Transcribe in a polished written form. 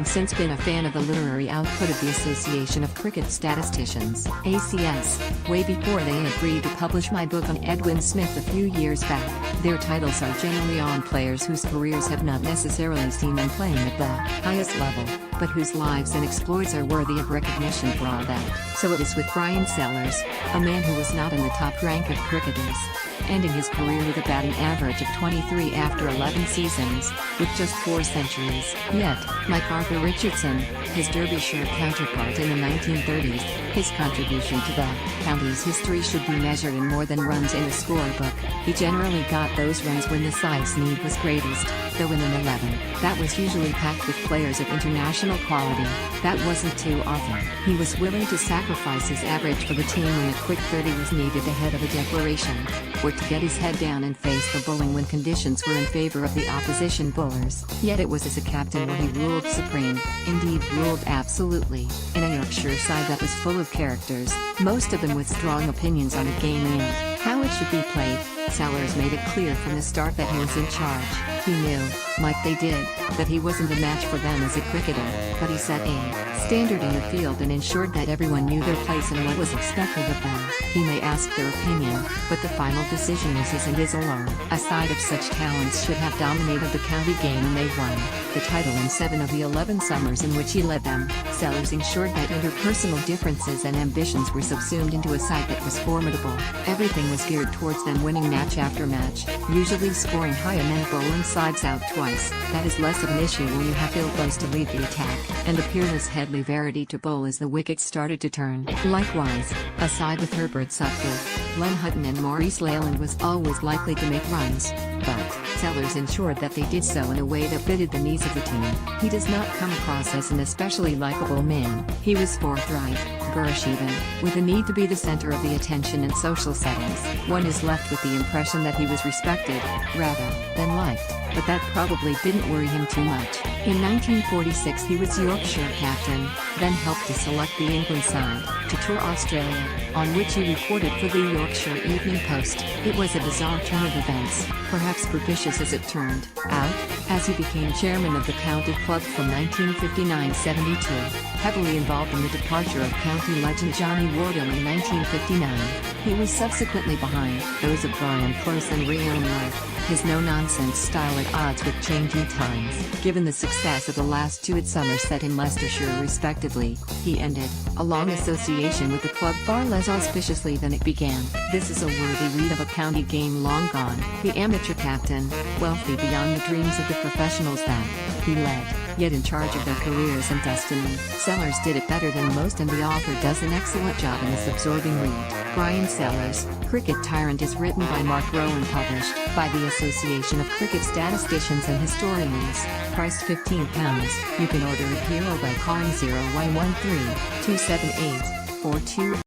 since been a fan of the literary output of the Association of Cricket Statisticians, ACS, way before they agreed to publish my book on Edwin Smith a few years back. Their titles are generally on players whose careers have not necessarily seen them playing at the highest level, but whose lives and exploits are worthy of recognition for all that. So it is with Brian Sellers, a man who was not in the top rank of cricketers, ending his career with a batting average of 23 after 11 seasons, with just 4 centuries. Yet, like Arthur Richardson, his Derbyshire counterpart in the 1930s, his contribution to the county's history should be measured in more than runs in a scorebook. He generally got those runs when the side's need was greatest, though in an 11, that was usually packed with players of international quality. That wasn't too often. He was willing to sacrifice his average for the team when a quick 30 was needed ahead of a declaration, or to get his head down and face the bowling when conditions were in favor of the opposition bowlers. Yet it was as a captain where he ruled supreme, indeed ruled absolutely, in a Yorkshire side that was full of characters, most of them with strong opinions on a game and how it should be played. Sellers made it clear from the start that he was in charge. He knew, like they did, that he wasn't a match for them as a cricketer, but he set a standard in the field and ensured that everyone knew their place and what was expected of them. He may ask their opinion, but the final decision was his and his alone. A side of such talents should have dominated the county game, and they won the title in 7 of the 11 summers in which he led them. Sellers ensured that interpersonal differences and ambitions were subsumed into a side that was formidable. Everything was geared towards them winning match after match, usually scoring high and then bowling sides out twice. That is less of an issue when you have Phil Close to lead the attack, and the peerless Headley Verity to bowl as the wickets started to turn. Likewise, a side with Herbert Sutcliffe, Len Hutton and Maurice Leyland was always likely to make runs, but Sellers ensured that they did so in a way that fitted the needs of the team. He does not come across as an especially likable man. He was forthright, boorish even, with a need to be the center of the attention in social settings. One is left with the impression that he was respected, rather than liked, but that probably didn't worry him too much. In 1946 he was Yorkshire captain, then helped to select the England side to tour Australia, on which he reported for the Yorkshire Evening Post. It was a bizarre turn of events, perhaps propitious as it turned out, as he became chairman of the county club from 1959-72, heavily involved in the departure of county legend Johnny Wardle in 1959. He was subsequently behind those of Brian Close and Ray Owenworth, his no-nonsense style at odds with changing times. Given the success of the last 2 at Somerset and Leicestershire respectively, he ended a long association with the club far less auspiciously than it began. This is a worthy read of a county game long gone. The amateur captain, wealthy beyond the dreams of the professionals that he led, yet in charge of their careers and destiny. Sellers did it better than most, and the author does an excellent job in this absorbing read. Brian Sellers, Cricket Tyrant is written by Mark Rowe and published by the Association of Cricket Statisticians and Historians. Priced £15. You can order it here or by calling 0113 278 42